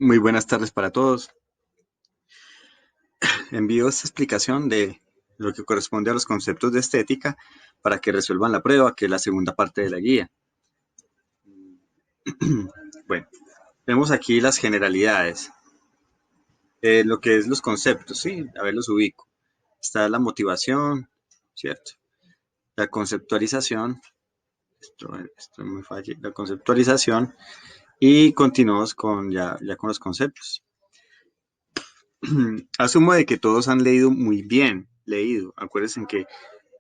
Muy buenas tardes para todos. Envío esta explicación de lo que corresponde a los conceptos de estética para que resuelvan la prueba, que es la segunda parte de la guía. Bueno, tenemos aquí las generalidades, lo que es los conceptos, ¿sí? A ver, los ubico. Está la motivación, ¿cierto? La conceptualización, esto me falla, la conceptualización, y continuamos con ya con los conceptos. Asumo de que todos han leído muy bien, leído. Acuérdense que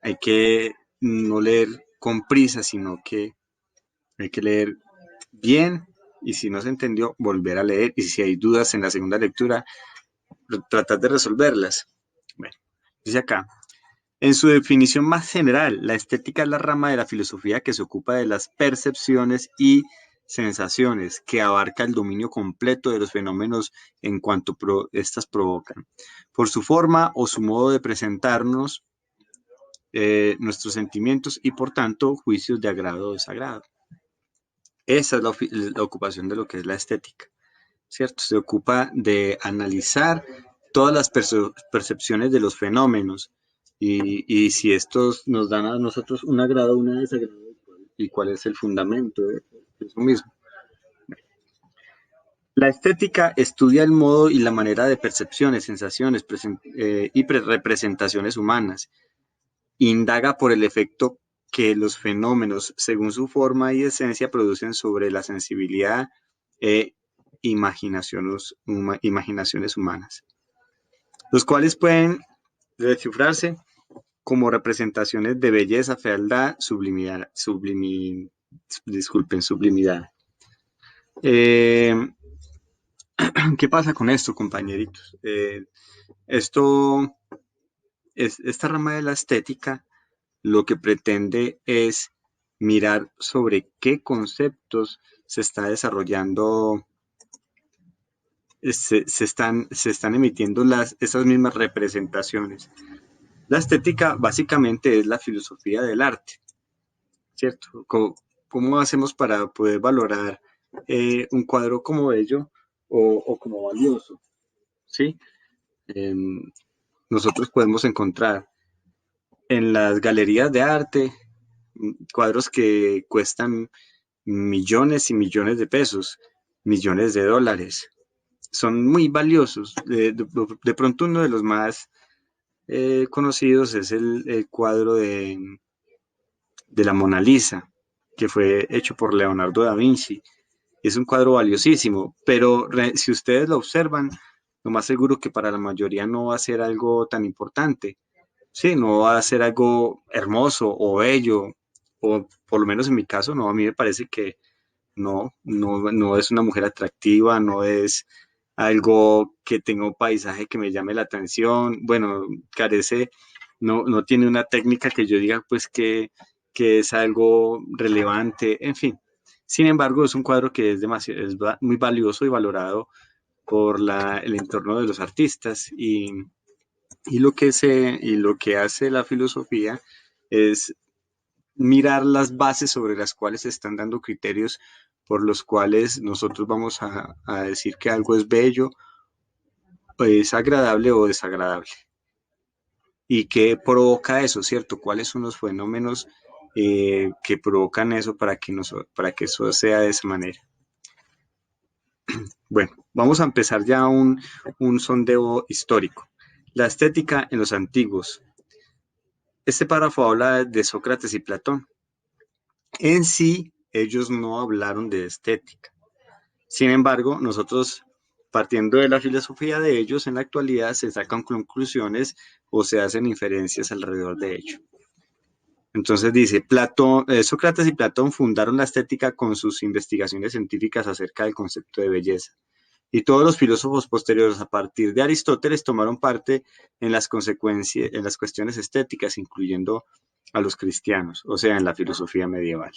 hay que no leer con prisa, sino que hay que leer bien y si no se entendió, volver a leer y si hay dudas en la segunda lectura, tratar de resolverlas. Bueno, dice acá, en su definición más general, la estética es la rama de la filosofía que se ocupa de las percepciones y sensaciones, que abarca el dominio completo de los fenómenos en cuanto estas provocan, por su forma o su modo de presentarnos nuestros sentimientos y por tanto juicios de agrado o desagrado. Esa es la ocupación de lo que es la estética, ¿cierto? Se ocupa de analizar todas las percepciones de los fenómenos y si estos nos dan a nosotros un agrado o un desagrado y cuál es el fundamento de eso mismo. La estética estudia el modo y la manera de percepciones, sensaciones y representaciones humanas. Indaga por el efecto que los fenómenos, según su forma y esencia, producen sobre la sensibilidad e imaginaciones humanas, los cuales pueden descifrarse como representaciones de belleza, fealdad, sublimidad. Eh, ¿Qué pasa con esto, compañeritos? Esta rama de la estética lo que pretende es mirar sobre qué conceptos se está desarrollando, se están emitiendo esas mismas representaciones. La estética básicamente es la filosofía del arte, ¿cierto? ¿Cómo hacemos para poder valorar un cuadro como bello o como valioso? ¿Sí? Eh, Nosotros podemos encontrar en las galerías de arte cuadros que cuestan millones y millones de pesos, millones de dólares. Son muy valiosos. De pronto uno de los más conocidos es el cuadro de la Mona Lisa, que fue hecho por Leonardo da Vinci. Es un cuadro valiosísimo, pero si ustedes lo observan, lo más seguro que para la mayoría no va a ser algo tan importante. Sí, no va a ser algo hermoso o bello, o por lo menos en mi caso, no, a mí me parece que no es una mujer atractiva, no es algo que tenga un paisaje que me llame la atención, bueno, carece, no tiene una técnica que yo diga pues que es algo relevante, en fin. Sin embargo, es un cuadro que es demasiado, muy valioso y valorado por el entorno de los artistas y lo que hace la filosofía es mirar las bases sobre las cuales se están dando criterios por los cuales nosotros vamos a decir que algo es bello, es agradable o desagradable. ¿Y qué provoca eso, cierto? ¿Cuáles son los fenómenos que provocan eso para que eso sea de esa manera? Bueno, vamos a empezar ya un sondeo histórico. La estética en los antiguos. Este párrafo habla de Sócrates y Platón. En sí, ellos no hablaron de estética. Sin embargo, nosotros, partiendo de la filosofía de ellos, en la actualidad se sacan conclusiones o se hacen inferencias alrededor de ello. Entonces dice, Sócrates y Platón fundaron la estética con sus investigaciones científicas acerca del concepto de belleza. Y todos los filósofos posteriores a partir de Aristóteles tomaron parte en las consecuencias, en las cuestiones estéticas, incluyendo a los cristianos, o sea, en la filosofía medieval.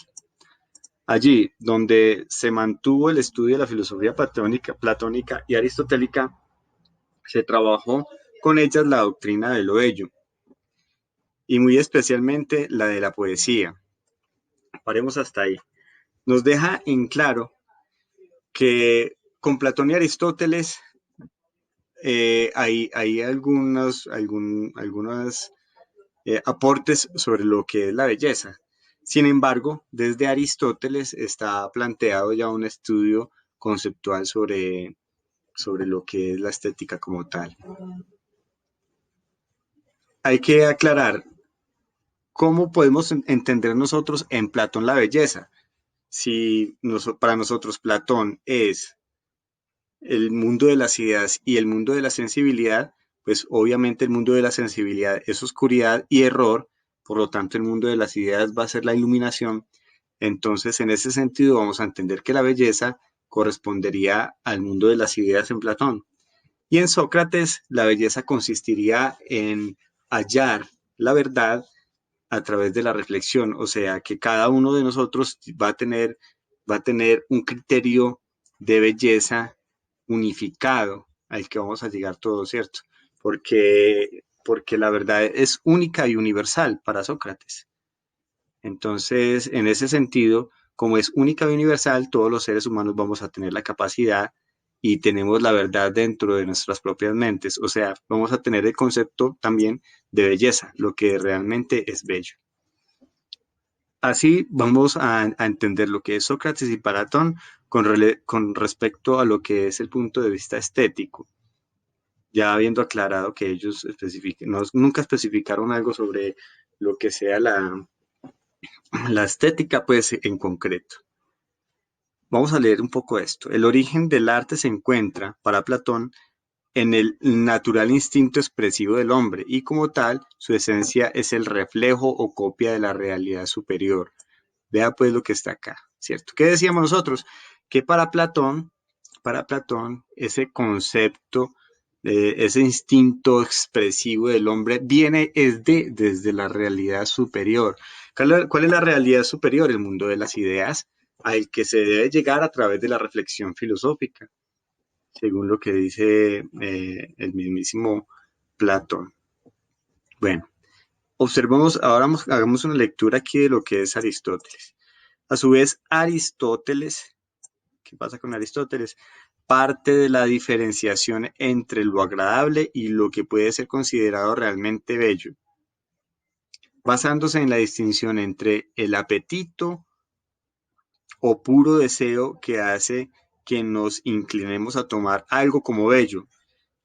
Allí, donde se mantuvo el estudio de la filosofía platónica y aristotélica, se trabajó con ellas la doctrina de lo bello, y muy especialmente la de la poesía. Paremos hasta ahí. Nos deja en claro que con Platón y Aristóteles hay algunos aportes sobre lo que es la belleza. Sin embargo, desde Aristóteles está planteado ya un estudio conceptual sobre lo que es la estética como tal. Hay que aclarar cómo podemos entender nosotros en Platón la belleza. Si para nosotros Platón es el mundo de las ideas y el mundo de la sensibilidad, pues obviamente el mundo de la sensibilidad es oscuridad y error, por lo tanto el mundo de las ideas va a ser la iluminación. Entonces, en ese sentido, vamos a entender que la belleza correspondería al mundo de las ideas en Platón. Y en Sócrates, la belleza consistiría en hallar la verdad a través de la reflexión, o sea, que cada uno de nosotros va a tener un criterio de belleza unificado al que vamos a llegar todos, ¿cierto? Porque la verdad es única y universal para Sócrates. Entonces, en ese sentido, como es única y universal, todos los seres humanos vamos a tener la capacidad y tenemos la verdad dentro de nuestras propias mentes. O sea, vamos a tener el concepto también de belleza, lo que realmente es bello. Así vamos a entender lo que es Sócrates y Platón con respecto a lo que es el punto de vista estético, ya habiendo aclarado que ellos nunca especificaron algo sobre lo que sea la estética, pues en concreto. Vamos a leer un poco esto. El origen del arte se encuentra, para Platón, en el natural instinto expresivo del hombre y como tal, su esencia es el reflejo o copia de la realidad superior. Vea pues lo que está acá, ¿cierto? ¿Qué decíamos nosotros? Que para Platón, ese concepto, ese instinto expresivo del hombre viene desde la realidad superior. ¿Cuál es la realidad superior? El mundo de las ideas al que se debe llegar a través de la reflexión filosófica, según lo que dice el mismísimo Platón. Bueno, observemos, ahora hagamos una lectura aquí de lo que es Aristóteles. A su vez, Aristóteles, ¿qué pasa con Aristóteles? Parte de la diferenciación entre lo agradable y lo que puede ser considerado realmente bello, basándose en la distinción entre el apetito o puro deseo que hace que nos inclinemos a tomar algo como bello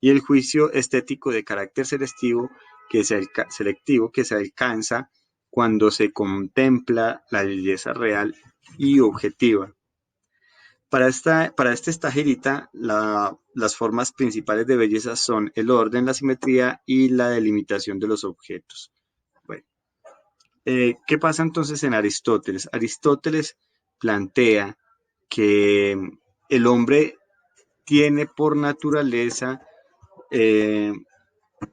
y el juicio estético de carácter selectivo que se alcanza cuando se contempla la belleza real y objetiva. Para este Stajirita, las formas principales de belleza son el orden, la simetría y la delimitación de los objetos. Bueno, ¿qué pasa entonces en Aristóteles? Aristóteles plantea que el hombre tiene por naturaleza eh,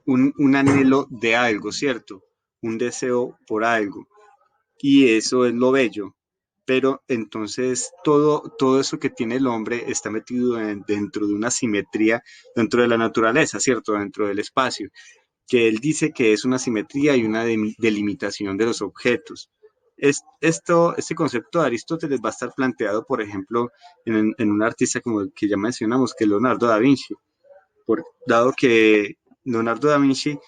un anhelo de algo, ¿cierto? Un deseo por algo. Y eso es lo bello. Pero entonces todo eso que tiene el hombre está metido dentro de una simetría, dentro de la naturaleza, ¿cierto? Dentro del espacio, que él dice que es una simetría y una delimitación de los objetos. Este concepto de Aristóteles va a estar planteado, por ejemplo, en un artista como el que ya mencionamos, que es Leonardo da Vinci, dado que Leonardo da Vinci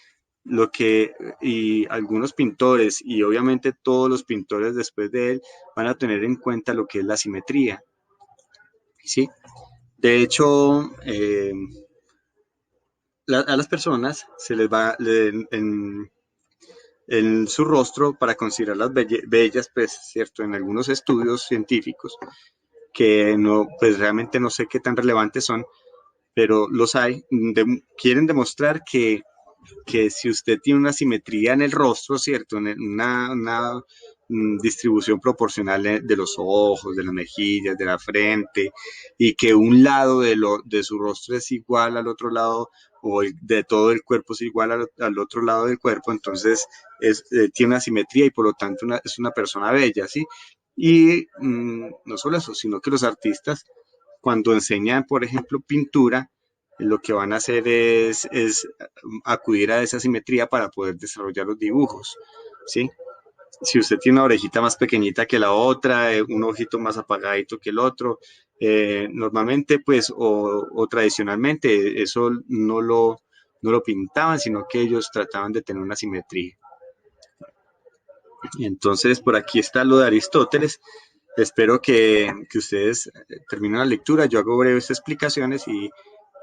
y algunos pintores y obviamente todos los pintores después de él van a tener en cuenta lo que es la simetría, ¿sí? De hecho, a las personas se les va en su rostro para considerarlas bellas, pues, cierto, en algunos estudios científicos que no, pues realmente no sé qué tan relevantes son, pero los hay, quieren demostrar que si usted tiene una simetría en el rostro, ¿cierto? Una distribución proporcional de los ojos, de las mejillas, de la frente, y que un lado de su rostro es igual al otro lado, o de todo el cuerpo es igual al otro lado del cuerpo, entonces tiene una simetría y por lo tanto es una persona bella, ¿sí? Y no solo eso, sino que los artistas, cuando enseñan, por ejemplo, pintura, lo que van a hacer es acudir a esa simetría para poder desarrollar los dibujos, ¿sí? Si usted tiene una orejita más pequeñita que la otra, un ojito más apagadito que el otro, normalmente pues o tradicionalmente eso no lo pintaban, sino que ellos trataban de tener una simetría. Y entonces por aquí está lo de Aristóteles. Espero que ustedes terminen la lectura. Yo hago breves explicaciones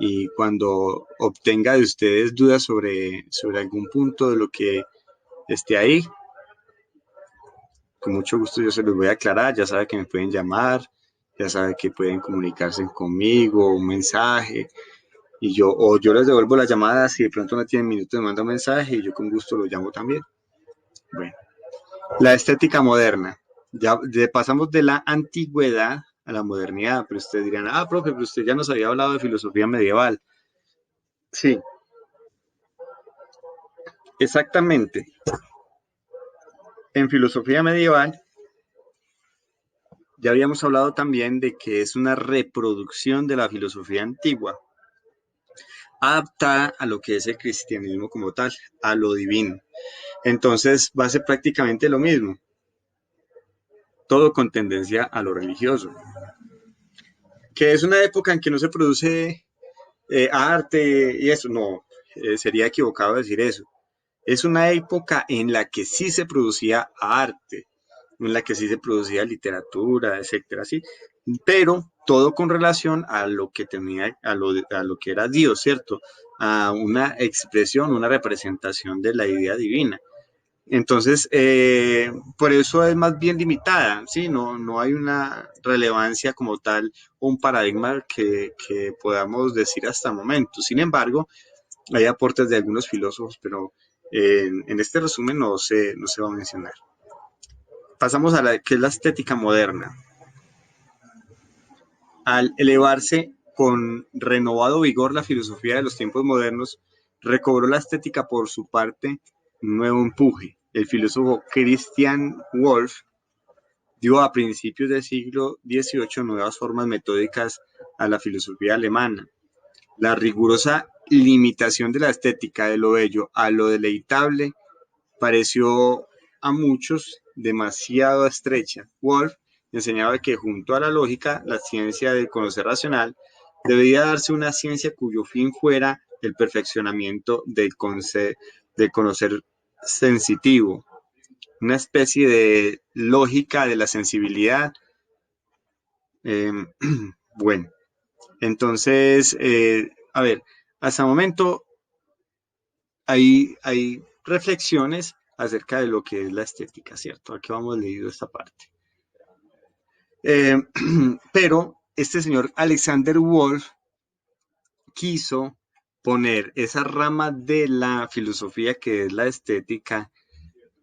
y cuando obtenga de ustedes dudas sobre algún punto de lo que esté ahí, con mucho gusto yo se los voy a aclarar. Ya saben que me pueden llamar, ya saben que pueden comunicarse conmigo, un mensaje, y yo les devuelvo la llamada. Si de pronto no tienen minutos, me mandan un mensaje y yo con gusto lo llamo también. Bueno, la estética moderna. Ya pasamos de la antigüedad a la modernidad, pero ustedes dirán, ah, profe, pero usted ya nos había hablado de filosofía medieval. Sí, exactamente. En filosofía medieval ya habíamos hablado también de que es una reproducción de la filosofía antigua, adaptada a lo que es el cristianismo como tal, a lo divino. Entonces va a ser prácticamente lo mismo, todo con tendencia a lo religioso, que es una época en que no se produce arte y eso, no, sería equivocado decir eso. Es una época en la que sí se producía arte, en la que sí se producía literatura, etcétera, sí, pero todo con relación a lo que tenía, a lo que era Dios, ¿cierto? A una expresión, una representación de la idea divina. Entonces, por eso es más bien limitada, ¿sí? No hay una relevancia como tal, un paradigma que podamos decir hasta el momento. Sin embargo, hay aportes de algunos filósofos, pero en este resumen no se va a mencionar. Pasamos a la que es la estética moderna. Al elevarse con renovado vigor la filosofía de los tiempos modernos, recobró la estética por su parte un nuevo empuje. El filósofo Christian Wolff dio a principios del siglo XVIII nuevas formas metódicas a la filosofía alemana. La rigurosa limitación de la estética de lo bello a lo deleitable pareció a muchos demasiado estrecha. Wolff enseñaba que junto a la lógica, la ciencia del conocer racional, debía darse una ciencia cuyo fin fuera el perfeccionamiento del conocer sensitivo, una especie de lógica de la sensibilidad. Eh, bueno, entonces, a ver, hasta el momento hay reflexiones acerca de lo que es la estética, ¿cierto? Aquí vamos leído esta parte. Eh, pero este señor Alexander Wolff quiso poner esa rama de la filosofía que es la estética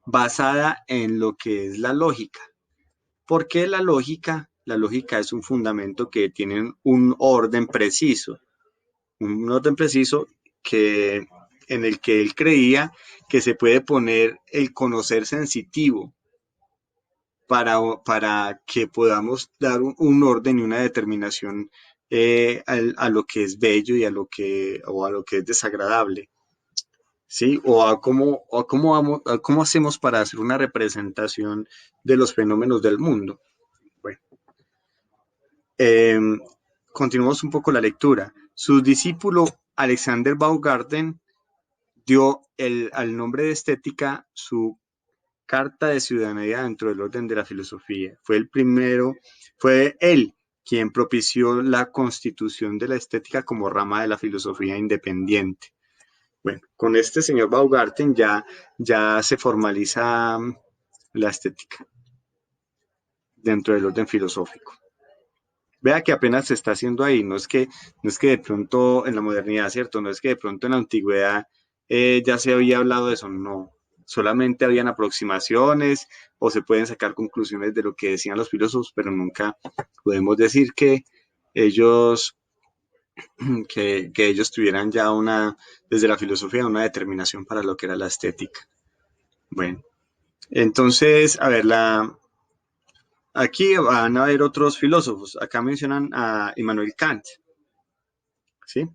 basada en lo que es la lógica. ¿Por qué la lógica? La lógica es un fundamento que tiene un orden preciso que, en el que él creía que se puede poner el conocer sensitivo para que podamos dar un orden y una determinación a lo que es bello y o a lo que es desagradable. ¿Sí? A cómo hacemos para hacer una representación de los fenómenos del mundo. Bueno, eh, continuamos un poco la lectura. Su discípulo Alexander Baumgarten dio al nombre de estética su carta de ciudadanía dentro del orden de la filosofía. Fue él quien propició la constitución de la estética como rama de la filosofía independiente. Bueno, con este señor Baumgarten ya se formaliza la estética dentro del orden filosófico. Vea que apenas se está haciendo ahí, no es que de pronto en la modernidad, ¿cierto? No es que de pronto en la antigüedad ya se había hablado de eso, no. Solamente habían aproximaciones o se pueden sacar conclusiones de lo que decían los filósofos, pero nunca podemos decir que ellos, que ellos tuvieran ya desde la filosofía, una determinación para lo que era la estética. Bueno, entonces, a ver, aquí van a haber otros filósofos. Acá mencionan a Immanuel Kant, ¿sí?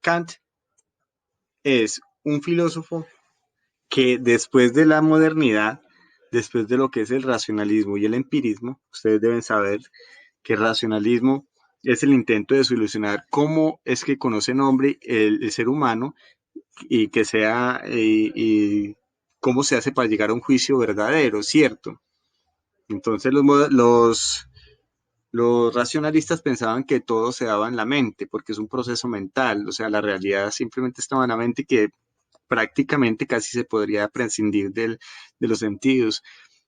Kant es un filósofo que después de la modernidad, después de lo que es el racionalismo y el empirismo, ustedes deben saber que el racionalismo es el intento de solucionar cómo es que conoce nombre el ser humano y que sea y cómo se hace para llegar a un juicio verdadero, ¿cierto? Entonces los racionalistas pensaban que todo se daba en la mente, porque es un proceso mental, o sea, la realidad simplemente estaba en la mente y que prácticamente casi se podría prescindir de los sentidos.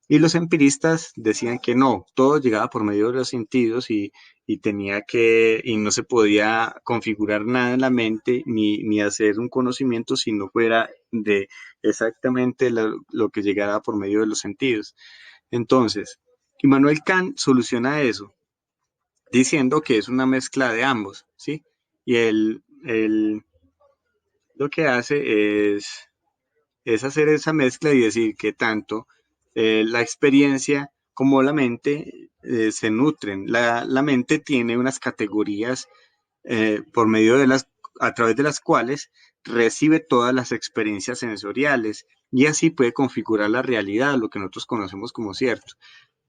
Y los empiristas decían que no, todo llegaba por medio de los sentidos y tenía que, y no se podía configurar nada en la mente ni hacer un conocimiento si no fuera de exactamente lo que llegara por medio de los sentidos. Entonces, Immanuel Kant soluciona eso diciendo que es una mezcla de ambos, ¿sí? Y él lo que hace es hacer esa mezcla y decir que tanto la experiencia como la mente se nutren. La mente tiene unas categorías por medio de a través de las cuales recibe todas las experiencias sensoriales y así puede configurar la realidad, lo que nosotros conocemos como cierto.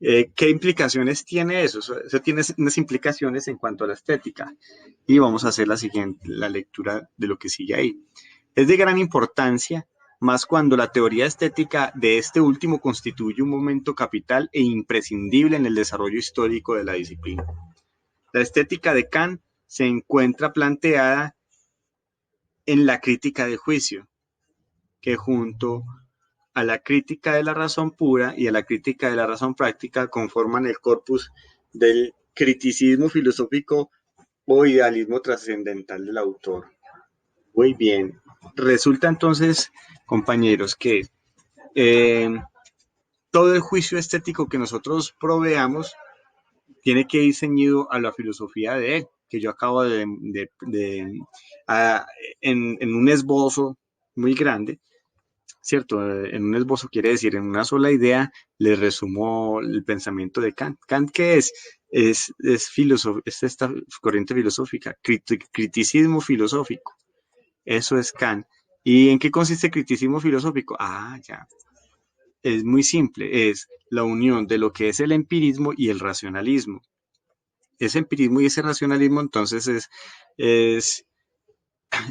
¿Qué implicaciones tiene eso? Eso tiene unas implicaciones en cuanto a la estética. Y vamos a hacer la siguiente, la lectura de lo que sigue ahí. Es de gran importancia, más cuando la teoría estética de este último constituye un momento capital e imprescindible en el desarrollo histórico de la disciplina. La estética de Kant se encuentra planteada en la crítica de juicio, que junto a la crítica de la razón pura y a la crítica de la razón práctica conforman el corpus del criticismo filosófico o idealismo trascendental del autor. Muy bien. Resulta entonces, compañeros, que eh, todo el juicio estético que nosotros proveamos tiene que ir ceñido a la filosofía de él, que yo acabo a, en un esbozo muy grande, ¿cierto? En un esbozo quiere decir, en una sola idea, le resumo el pensamiento de Kant. ¿Kant qué es? Es esta corriente filosófica, criticismo filosófico. Eso es Kant. ¿Y en qué consiste el criticismo filosófico? Ah, ya. Es muy simple, es la unión de lo que es el empirismo y el racionalismo. Ese empirismo y ese racionalismo entonces es,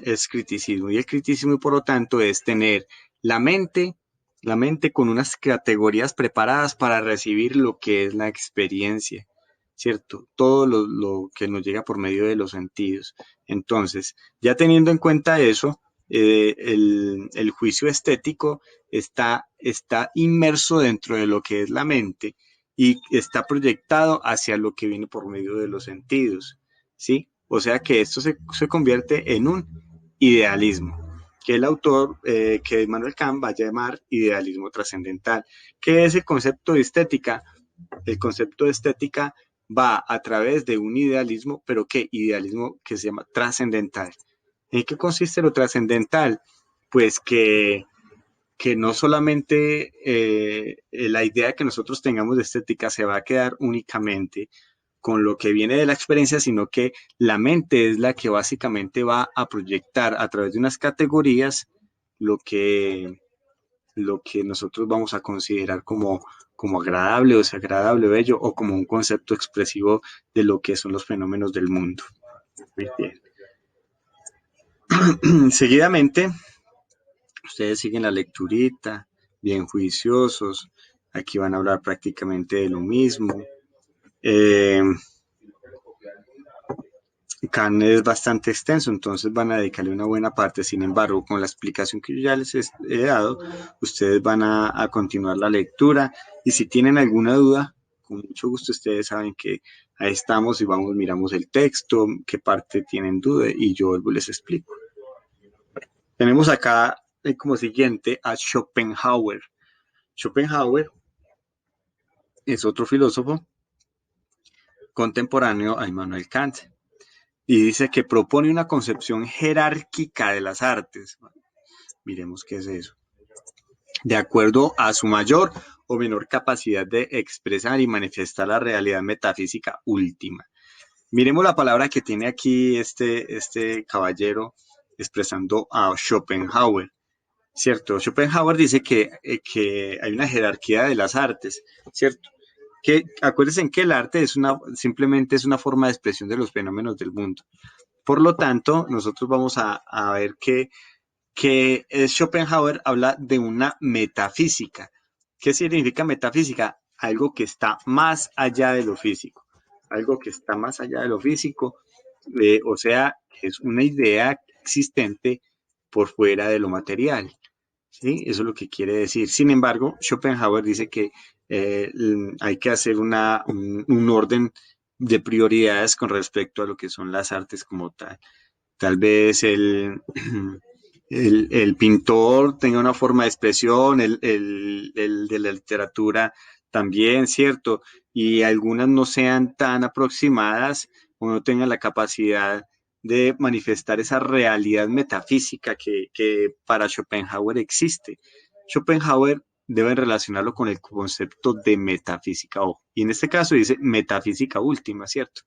es criticismo. Y el criticismo, por lo tanto, es tener la mente, la mente con unas categorías preparadas para recibir lo que es la experiencia, ¿cierto? Todo lo que nos llega por medio de los sentidos. Entonces, ya teniendo en cuenta eso, el juicio estético está inmerso dentro de lo que es la mente y está proyectado hacia lo que viene por medio de los sentidos, ¿sí? O sea que esto se convierte en un idealismo, que el autor, que Immanuel Kant va a llamar idealismo trascendental. ¿Qué es el concepto de estética? El concepto de estética va a través de un idealismo, pero ¿qué? Idealismo que se llama trascendental. ¿En qué consiste lo trascendental? Pues que no solamente la idea que nosotros tengamos de estética se va a quedar únicamente con lo que viene de la experiencia, sino que la mente es la que básicamente va a proyectar a través de unas categorías lo que, lo que nosotros vamos a considerar como agradable o desagradable, bello, o como un concepto expresivo de lo que son los fenómenos del mundo. Muy bien. Seguidamente, ustedes siguen la lecturita, bien juiciosos, aquí van a hablar prácticamente de lo mismo. Eh, Kant es bastante extenso, entonces van a dedicarle una buena parte. Sin embargo, con la explicación que yo ya les he dado, ustedes van a continuar la lectura y si tienen alguna duda, con mucho gusto ustedes saben que ahí estamos y vamos, miramos el texto, qué parte tienen duda y yo vuelvo y les explico. Tenemos acá como siguiente a Schopenhauer. Schopenhauer es otro filósofo contemporáneo a Immanuel Kant y dice que propone una concepción jerárquica de las artes. Miremos qué es eso. De acuerdo a su mayor o menor capacidad de expresar y manifestar la realidad metafísica última. Miremos la palabra que tiene aquí este caballero expresando a Schopenhauer. ¿cierto? Schopenhauer dice que hay una jerarquía de las artes, ¿cierto? Que acuérdense en que el arte simplemente es una forma de expresión de los fenómenos del mundo. Por lo tanto, nosotros vamos a ver que Schopenhauer habla de una metafísica. ¿Qué significa metafísica? Algo que está más allá de lo físico. Algo que está más allá de lo físico, o sea, que es una idea existente por fuera de lo material. ¿Sí? Eso es lo que quiere decir. Sin embargo, Schopenhauer dice que hay que hacer un orden de prioridades con respecto a lo que son las artes como tal. Tal vez el pintor tenga una forma de expresión, el de la literatura también, ¿cierto? Y algunas no sean tan aproximadas o no tengan la capacidad de manifestar esa realidad metafísica que para Schopenhauer existe. Schopenhauer debe relacionarlo con el concepto de metafísica, ojo, y en este caso dice metafísica última, ¿cierto?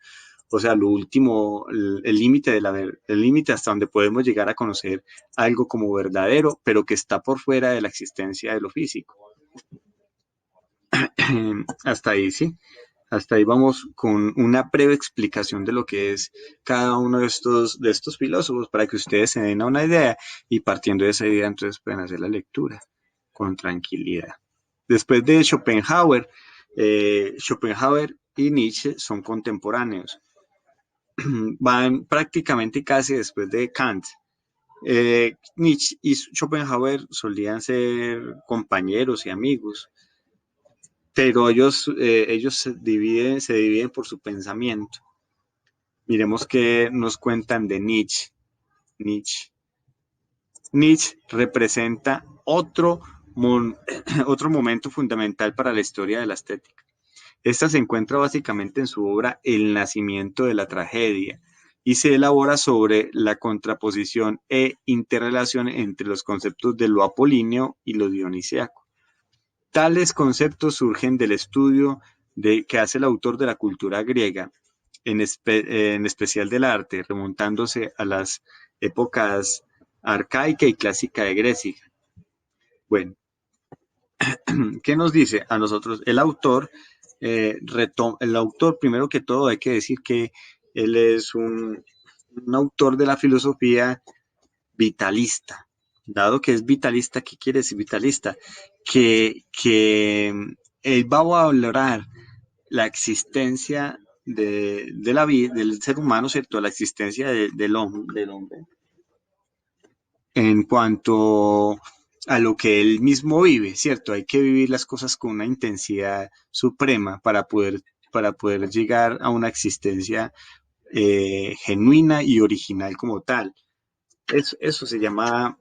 O sea, lo último, el límite el límite hasta donde podemos llegar a conocer algo como verdadero, pero que está por fuera de la existencia de lo físico. Hasta ahí, sí. Hasta ahí vamos con una breve explicación de lo que es cada uno de estos filósofos para que ustedes se den una idea y partiendo de esa idea entonces pueden hacer la lectura con tranquilidad. Después de Schopenhauer, Schopenhauer y Nietzsche son contemporáneos. Van prácticamente casi después de Kant. Nietzsche y Schopenhauer solían ser compañeros y amigos, pero ellos se dividen por su pensamiento. Miremos qué nos cuentan de Nietzsche. Nietzsche, Nietzsche representa otro momento fundamental para la historia de la estética. Esta se encuentra básicamente en su obra El nacimiento de la tragedia y se elabora sobre la contraposición e interrelación entre los conceptos de lo apolíneo y lo dionisiaco. Tales conceptos surgen del estudio que hace el autor de la cultura griega, en especial del arte, remontándose a las épocas arcaica y clásica de Grecia. Bueno, ¿qué nos dice a nosotros? El autor, primero que todo, hay que decir que él es un autor de la filosofía vitalista. Dado que es vitalista, ¿qué quiere decir vitalista? Que él va a valorar la existencia de la vida, del ser humano, ¿cierto? La existencia del hombre en cuanto a lo que él mismo vive, ¿cierto? Hay que vivir las cosas con una intensidad suprema para poder llegar a una existencia genuina y original como tal. Eso se llama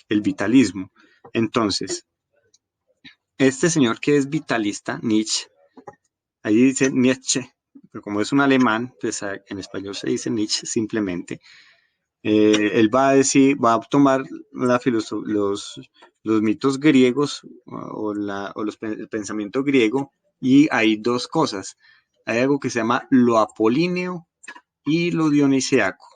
el vitalismo. Entonces, este señor que es vitalista, Nietzsche, ahí dice Nietzsche, pero como es un alemán, pues en español se dice Nietzsche simplemente. Él va a decir, va a tomar los mitos griegos el pensamiento griego y hay dos cosas. Hay algo que se llama lo apolíneo y lo dionisiaco.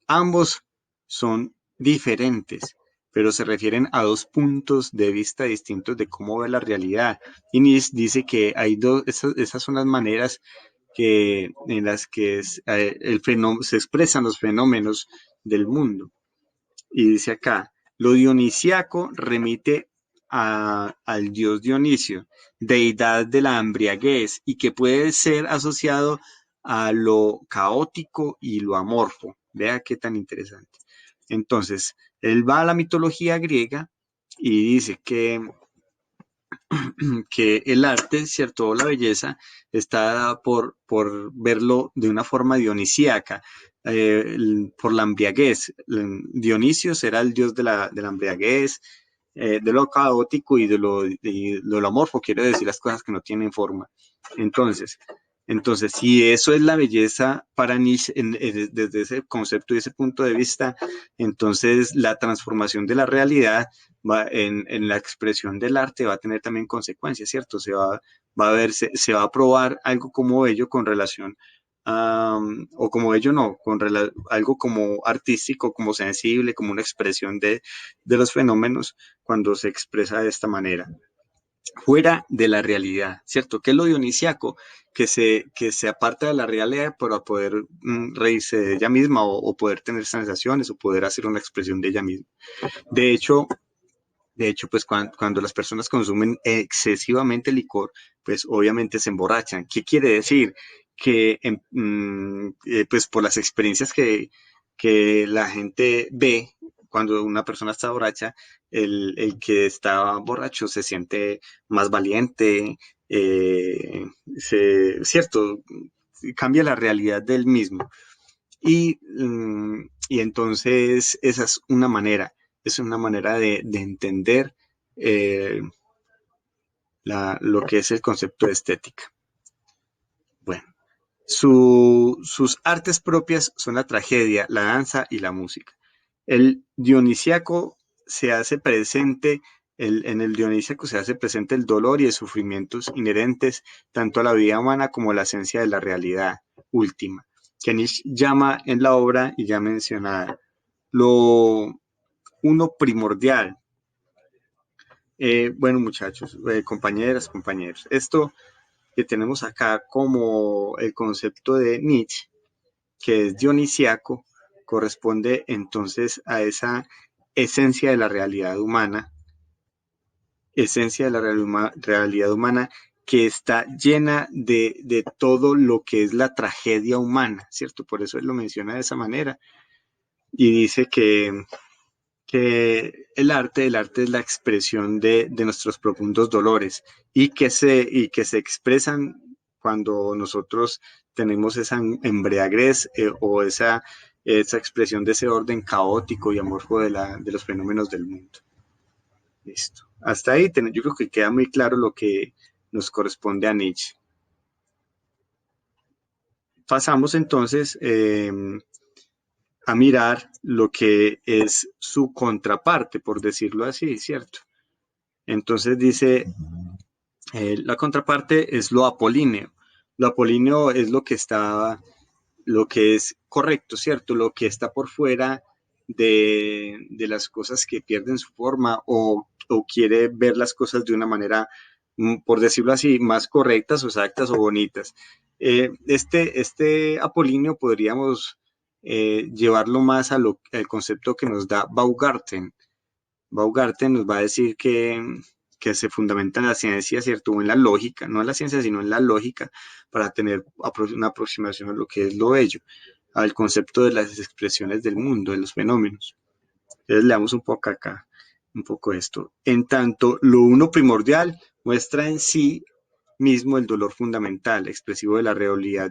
Ambos son diferentes, pero se refieren a dos puntos de vista distintos de cómo ve la realidad. Y Nietzsche dice que hay esas son las maneras en las que se expresan los fenómenos del mundo. Y dice acá, lo dionisiaco remite al dios Dionisio, deidad de la embriaguez, y que puede ser asociado a lo caótico y lo amorfo. Vea qué tan interesante. Entonces, él va a la mitología griega y dice que el arte, ¿cierto? O la belleza está dada por verlo de una forma dionisíaca, por la embriaguez. Dionisio será el dios de la embriaguez, de lo caótico y de lo amorfo, quiere decir las cosas que no tienen forma. Entonces, si eso es la belleza para Nietzsche desde ese concepto y ese punto de vista, entonces la transformación de la realidad en la expresión del arte va a tener también consecuencias, ¿cierto? Va a ver, se va a probar algo como ello con relación o como ello no, algo como artístico, como sensible, como una expresión de los fenómenos cuando se expresa de esta manera fuera de la realidad, ¿cierto? ¿Qué es lo dionisiaco? Que se aparta de la realidad para poder reírse de ella misma o poder tener sensaciones o poder hacer una expresión de ella misma. De hecho, pues cuando las personas consumen excesivamente licor, pues obviamente se emborrachan. ¿Qué quiere decir? Que pues por las experiencias que la gente ve cuando una persona está borracha, el que está borracho se siente más valiente, cierto, cambia la realidad del mismo. Y entonces esa es una manera de entender eh, lo que es el concepto de estética. Bueno, sus artes propias son la tragedia, la danza y la música. El dionisíaco se hace presente, en el dionisíaco se hace presente el dolor y los sufrimientos inherentes tanto a la vida humana como a la esencia de la realidad última, que Nietzsche llama en la obra y ya mencionada lo uno primordial. Bueno, muchachos, compañeras, compañeros, esto que tenemos acá como el concepto de Nietzsche, que es dionisiaco, corresponde entonces a esa esencia de la realidad humana, esencia de la realidad humana que está llena de todo lo que es la tragedia humana, ¿cierto? Por eso él lo menciona de esa manera y dice que el arte es la expresión de nuestros profundos dolores y que se expresan cuando nosotros tenemos esa embriaguez o esa expresión de ese orden caótico y amorfo de los fenómenos del mundo. Listo. Hasta ahí yo creo que queda muy claro lo que nos corresponde a Nietzsche. Pasamos entonces a mirar lo que es su contraparte, por decirlo así, ¿cierto? Entonces dice, la contraparte es lo apolíneo. Lo apolíneo es lo que es correcto, ¿cierto? Lo que está por fuera de las cosas que pierden su forma o quiere ver las cosas de una manera, por decirlo así, más correctas o exactas o bonitas. Este apolíneo podríamos llevarlo más al concepto que nos da Baumgarten. Baumgarten nos va a decir que se fundamenta en la ciencia, ¿cierto? O en la lógica, no en la ciencia, sino en la lógica, para tener una aproximación a lo que es lo bello, al concepto de las expresiones del mundo, de los fenómenos. Entonces leamos un poco acá, un poco esto. En tanto, lo uno primordial muestra en sí mismo el dolor fundamental, expresivo de la realidad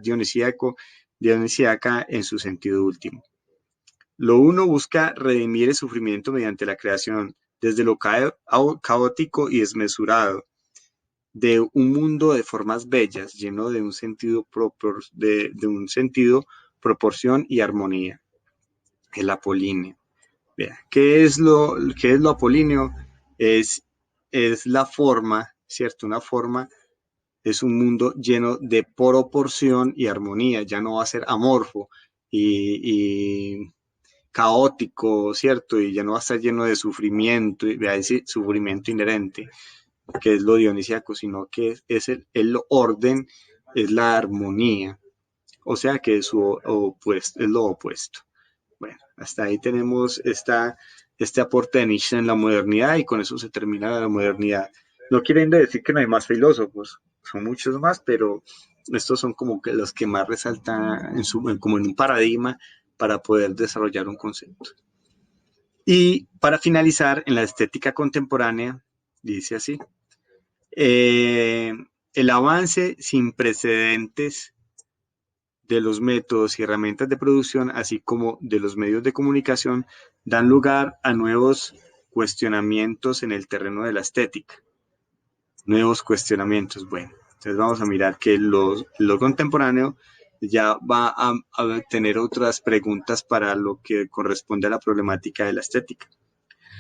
dionisíaca en su sentido último. Lo uno busca redimir el sufrimiento mediante la creación, desde lo caótico y desmesurado, de un mundo de formas bellas, lleno de un sentido, de un sentido, proporción y armonía. El apolíneo. Vea, qué es lo apolíneo? Es, es la forma, ¿cierto? Una forma es un mundo lleno de proporción y armonía, ya no va a ser amorfo y caótico, ¿cierto? Y ya no va a estar lleno de sufrimiento, y decir, sufrimiento inherente, que es lo dionisíaco, sino que es el orden, es la armonía, o sea que es, opuesto, es lo opuesto. Bueno, hasta ahí tenemos este aporte de Nietzsche en la modernidad y con eso se termina la modernidad. No quieren decir que no hay más filósofos, son muchos más, pero estos son como que los que más resaltan como en un paradigma para poder desarrollar un concepto. Y para finalizar, en la estética contemporánea, dice así, eh, el avance sin precedentes de los métodos y herramientas de producción, así como de los medios de comunicación, dan lugar a nuevos cuestionamientos en el terreno de la estética. Nuevos cuestionamientos, bueno, entonces vamos a mirar que lo contemporáneo ya va a tener otras preguntas para lo que corresponde a la problemática de la estética.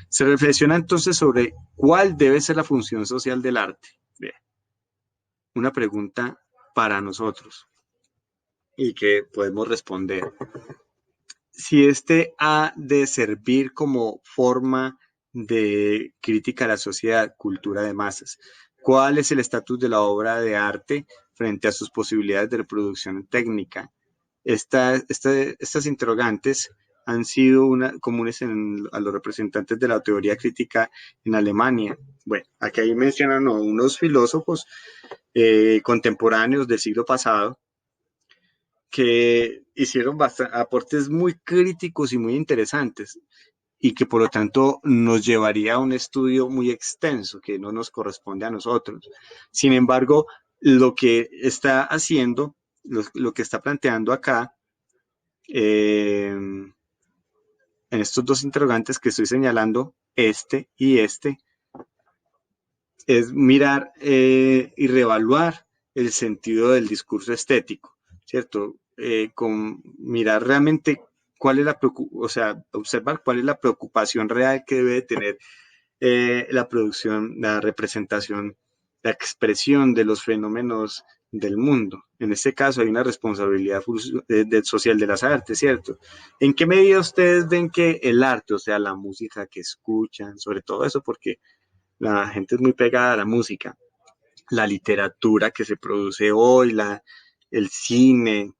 Se reflexiona entonces sobre cuál debe ser la función social del arte. Una pregunta para nosotros. y que podemos responder. Si este ha de servir como forma de crítica a la sociedad, cultura de masas, ¿cuál es el estatus de la obra de arte frente a sus posibilidades de reproducción técnica? Estas interrogantes han sido comunes a los representantes de la teoría crítica en Alemania. Bueno, aquí ahí mencionan unos filósofos contemporáneos del siglo pasado que hicieron aportes muy críticos y muy interesantes y que por lo tanto nos llevaría a un estudio muy extenso que no nos corresponde a nosotros. Sin embargo, lo que está haciendo, lo que está planteando acá, en estos dos interrogantes que estoy señalando, este y este, es mirar y reevaluar el sentido del discurso estético, ¿cierto? Con mirar realmente cuál es o sea, observar cuál es la preocupación real que debe tener la producción, la representación, la expresión de los fenómenos del mundo. En este caso hay una responsabilidad social de las artes, ¿cierto? ¿En qué medida ustedes ven que el arte, o sea, la música que escuchan, sobre todo eso, porque la gente es muy pegada a la música, la literatura que se produce hoy, el cine,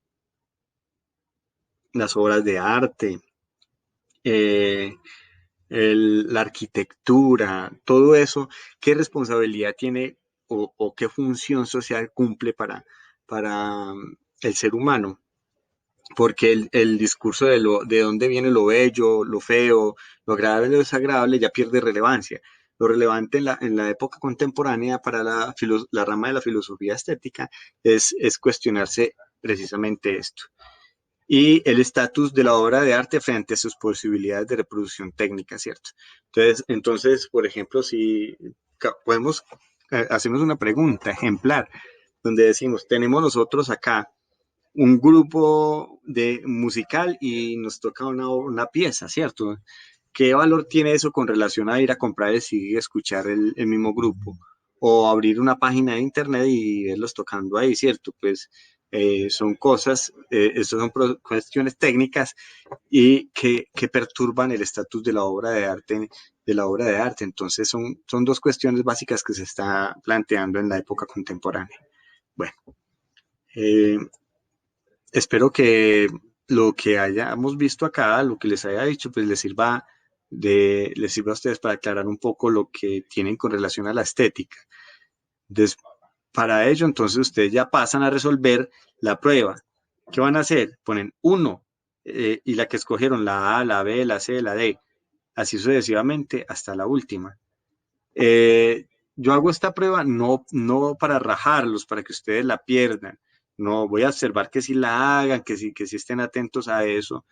las obras de arte, eh, la arquitectura, todo eso, qué responsabilidad tiene o qué función social cumple para el ser humano. Porque el discurso de dónde viene lo bello, lo feo, lo agradable, lo desagradable ya pierde relevancia. Lo relevante en la época contemporánea para la rama de la filosofía estética es cuestionarse precisamente esto y el estatus de la obra de arte frente a sus posibilidades de reproducción técnica, ¿cierto? Entonces, por ejemplo, si podemos hacernos una pregunta ejemplar, donde decimos, tenemos nosotros acá un grupo de musical y nos toca una pieza, ¿cierto? ¿Qué valor tiene eso con relación a ir a comprar el CD y escuchar el mismo grupo? O abrir una página de internet y verlos tocando ahí, ¿cierto? Pues son cosas, eso son cuestiones técnicas y que perturban el estatus de la obra de arte, de la obra de arte. Entonces son dos cuestiones básicas que se está planteando en la época contemporánea. Bueno, eh, espero que lo que hayamos visto acá, lo que les haya dicho, pues les sirva a ustedes para aclarar un poco lo que tienen con relación a la estética. Des- para ello, entonces ustedes ya pasan a resolver la prueba. ¿Qué van a hacer? Ponen uno y la que escogieron, la A, la B, la C, la D, así sucesivamente hasta la última. Yo hago esta prueba no para rajarlos, para que ustedes la pierdan. No, voy a observar que si la hagan, que sí estén atentos a eso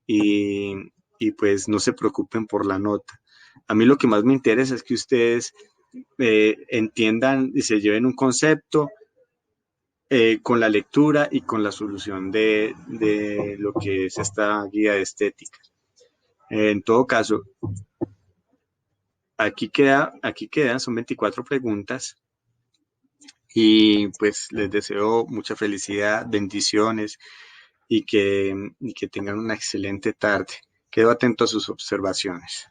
y, y pues no se preocupen por la nota. A mí lo que más me interesa es que ustedes entiendan y se lleven un concepto con la lectura y con la solución de lo que es esta guía de estética. En todo caso, aquí quedan, son 24 preguntas y pues les deseo mucha felicidad, bendiciones y que tengan una excelente tarde. Quedo atento a sus observaciones.